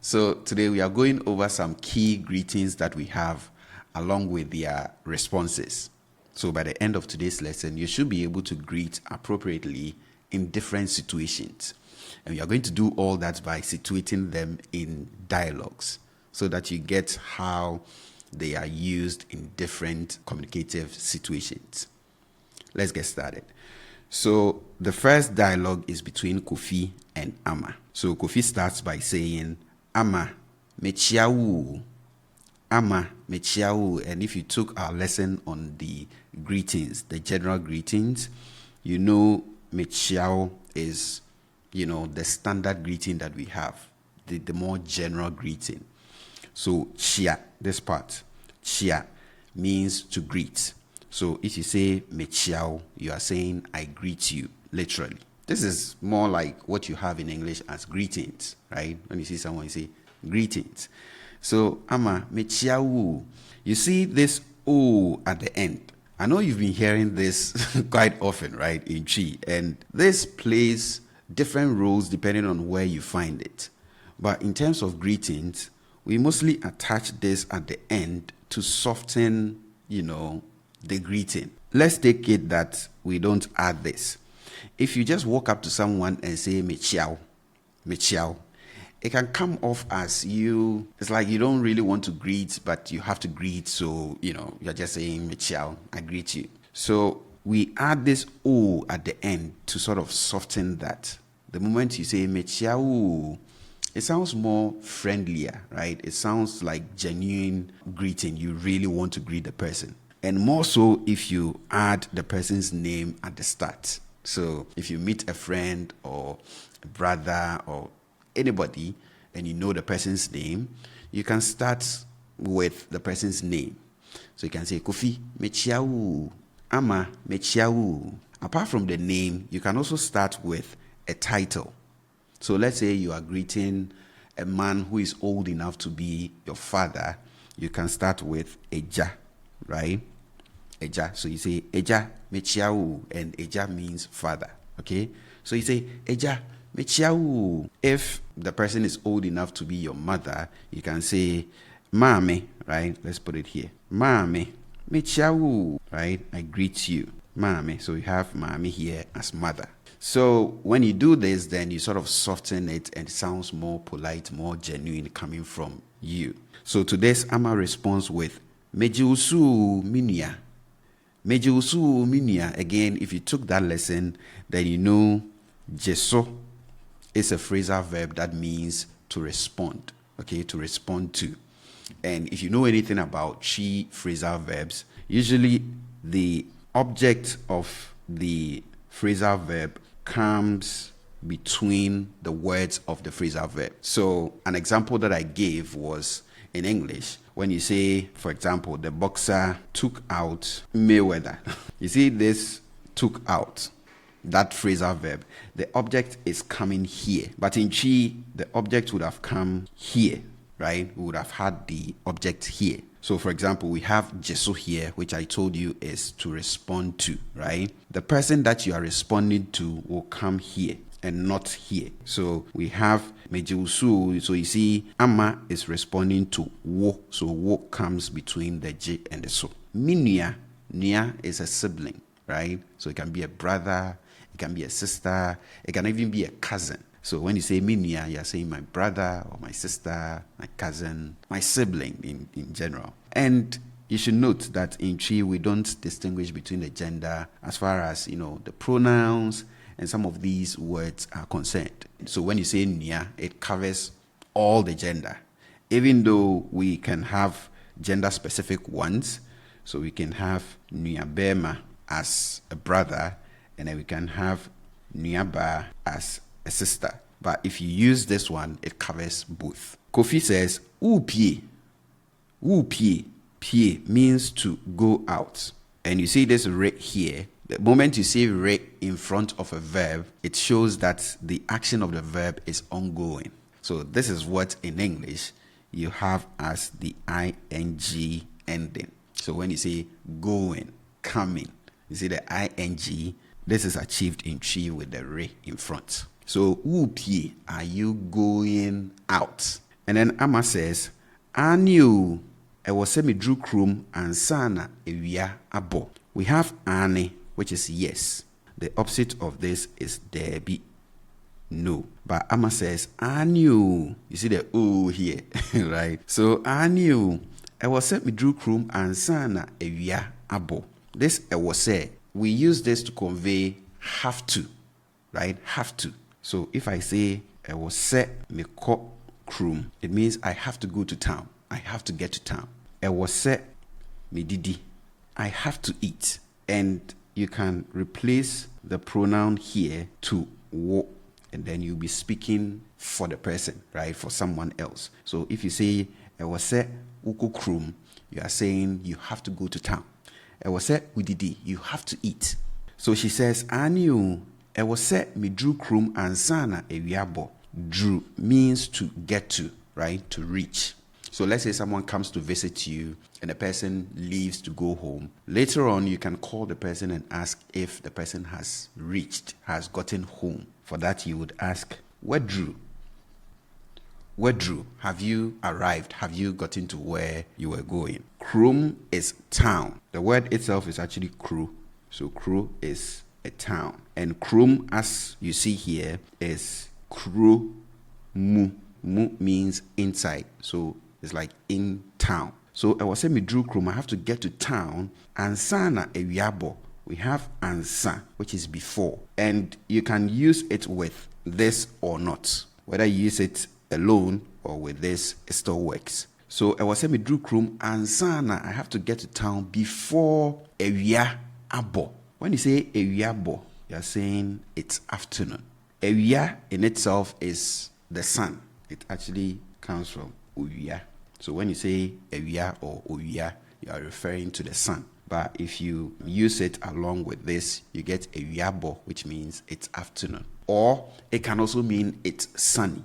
So today we are going over some key greetings that we have along with their responses. So by the end of today's lesson, you should be able to greet appropriately in different situations. And we are going to do all that by situating them in dialogues so that you get how they are used in different communicative situations. Let's get started. So the first dialogue is between Kofi and Ama. So Kofi starts by saying, Ama, mechiawu. Ama, mechiawu. And if you took our lesson on the greetings, the general greetings, you know mechiao is, the standard greeting that we have, the more general greeting. So chia, this part, chia means to greet. So if you say mechiao, you are saying I greet you, literally. This is more like what you have in English as greetings, right? When you see someone, you say greetings. So ama mechiao, you see this o at the end. I know you've been hearing this quite often, right, in Chi, and this plays different roles depending on where you find it. But in terms of greetings, we mostly attach this at the end to soften, the greeting. Let's take it that we don't add this. If you just walk up to someone and say mechiao, mechiao, it can come off as it's like you don't really want to greet, but you have to greet. So, you're just saying mechiao, I greet you. So we add this o at the end to sort of soften that. The moment you say mechiao, it sounds more friendlier, right? It sounds like genuine greeting. You really want to greet the person. And more so if you add the person's name at the start. So if you meet a friend or a brother or anybody and you know the person's name, you can start with the person's name. So you can say, Kofi, mechiawu, Ama, mechiawu. Apart from the name, you can also start with a title. So let's say you are greeting a man who is old enough to be your father. You can start with Eja, right? Eja. So you say Eja mechiawu, and Eja means father. Okay? So you say Eja mechiawu. If the person is old enough to be your mother, you can say Mame, right? Let's put it here. Mame mechiawu, right? I greet you. Mame. So you have Mame here as mother. So when you do this, then you sort of soften it and it sounds more polite, more genuine coming from you. So today's Ama responds with Mejiusu minia. Mejiusu minia. Again, if you took that lesson, then you know Jeso is a phrasal verb that means to respond. Okay, to respond to. And if you know anything about Chi phrasal verbs, usually the object of the phrasal verb comes between the words of the phrasal verb. So an example that I gave was in English when you say, for example, the boxer took out Mayweather. You see this took out, that phrasal verb. The object is coming here. But in Chi, the object would have come here, right? We would have had the object here. So, for example, we have Jesu here, which I told you is to respond to, right? The person that you are responding to will come here and not here. So, we have Mejiusu. So, you see, Ama is responding to Wo. So, Wo comes between the J and the So. Minia, Nia is a sibling, right? So, it can be a brother, it can be a sister, it can even be a cousin. So when you say minia, you're saying my brother or my sister, my cousin, my sibling in general. And you should note that in Chi, we don't distinguish between the gender as far as, the pronouns and some of these words are concerned. So when you say nia, it covers all the gender, even though we can have gender-specific ones. So we can have Niabema as a brother, and then we can have Niaba as a sister. But if you use this one, it covers both. Kofi says, Upie. Upie. Pie means to go out. And you see this re here. The moment you see re in front of a verb, it shows that the action of the verb is ongoing. So this is what in English you have as the ing ending. So when you say going, coming, you see the ing, this is achieved in Chi with the re in front. So, upie, are you going out? And then Amma says, I knew I was semi drew krum and sana ewia abo. We have ane, which is yes. The opposite of this is debi, no. But Amma says, I knew. You see the ooh here, right? So I knew I was semi drew krum and sana ewia abo. This I was say, we use this to convey have to, right? Have to. So if I say I was set me ko krum, it means I have to go to town. I have to get to town. I was set me didi. I have to eat. And you can replace the pronoun here to wo, and then you'll be speaking for the person, right? For someone else. So if you say I was set uko krum, you are saying you have to go to town. I was set udidi, you have to eat. So she says, I knew I was set me drew krum and sana ewiabo. Drew means to get to, right? To reach. So let's say someone comes to visit you and the person leaves to go home. Later on, you can call the person and ask if the person has reached, has gotten home. For that, you would ask, where Drew? Where Drew? Have you arrived? Have you gotten to where you were going? Krum is town. The word itself is actually kru. So kru is a town. And krum, as you see here, is kru mu. Mu means inside. So it's like in town. So I was saying me drew krum, I have to get to town. Ansana ewiabo. We have ansa, which is before. And you can use it with this or not. Whether you use it alone or with this, it still works. So I was saying me drew krum, ansana, I have to get to town before ewia abo. When you say ewia abo, you're saying it's afternoon. Ewia in itself is the sun. It actually comes from owia. So when you say ewia or owia, you are referring to the sun. But if you use it along with this, you get ewiabo, which means it's afternoon. Or it can also mean it's sunny.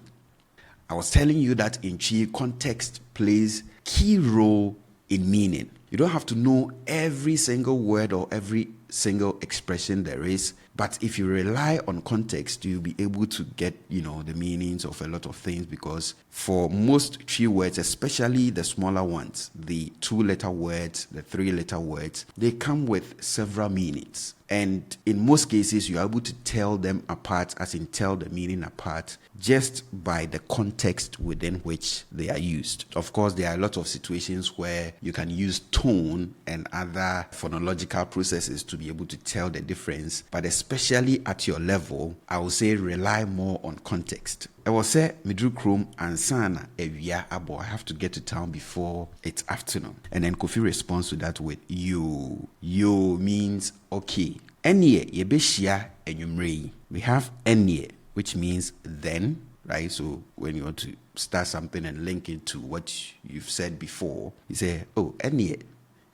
I was telling you that in Chi, context plays key role in meaning. You don't have to know every single word or every single expression there is, but if you rely on context, you'll be able to get, the meanings of a lot of things, because for most tree words, especially the smaller ones, the 2-letter words, the 3-letter words, they come with several meanings. And in most cases, you're able to tell them apart, as in tell the meaning apart, just by the context within which they are used. Of course, there are a lot of situations where you can use tone and other phonological processes to be able to tell the difference, but especially at your level, I would say rely more on context. I will say, Midru Krum and Sana Evia Abo. I have to get to town before it's afternoon. And then Kofi responds to that with you. You means okay. Enye yebeshia enyumrei. We have enye, which means then, right? So when you want to start something and link it to what you've said before, you say, oh, enye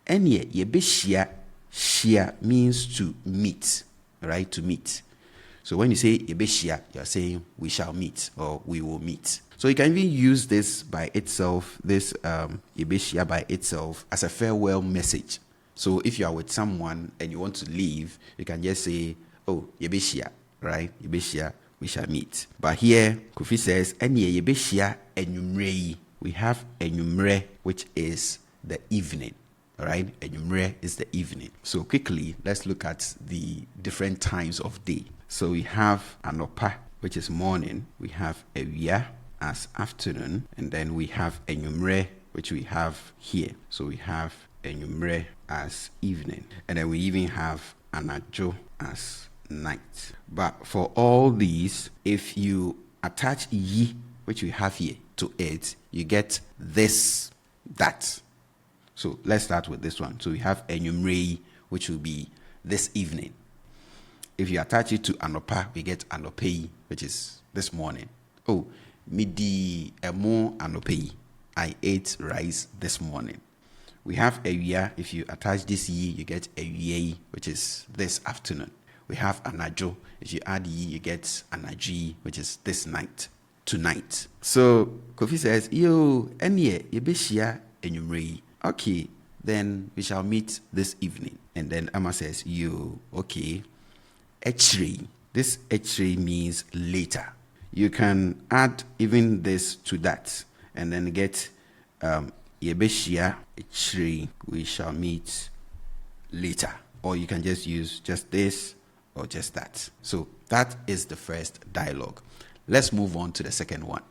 yebeshia. Shia means to meet, right? To meet. So when you say yebeshia, you're saying we shall meet or we will meet. So you can even use this by itself, this yebeshia by itself, as a farewell message. So if you are with someone and you want to leave, you can just say, oh, yebeshia, right? Yebeshia, we shall meet. But here, Kofi says, enye yebeshia enyumrei. We have enyumre, which is the evening. All right, enyumre is the evening. So quickly, let's look at the different times of day. So we have anopa, which is morning. We have ewia as afternoon. And then we have enyumre, which we have here. So we have enyumre as evening. And then we even have anajo as night. But for all these, if you attach yi, which we have here, to it, you get this, that. So let's start with this one. So we have enyumrei, which will be this evening. If you attach it to anopa, we get anopei, which is this morning. Oh, midi emo anopei. I ate rice this morning. We have ewia. If you attach this yi, you get ewiei, which is this afternoon. We have anajo. If you add yi, you get anaji, which is this night, tonight. So Kofi says, yo, enye yebeshia enyumrei. Okay, then we shall meet this evening. And then Amma says, you, okay. Echri. This echri means later. You can add even this to that. and then get yebeshia ichiri, we shall meet later. Or you can just use just this or just that. So that is the first dialogue. Let's move on to the second one.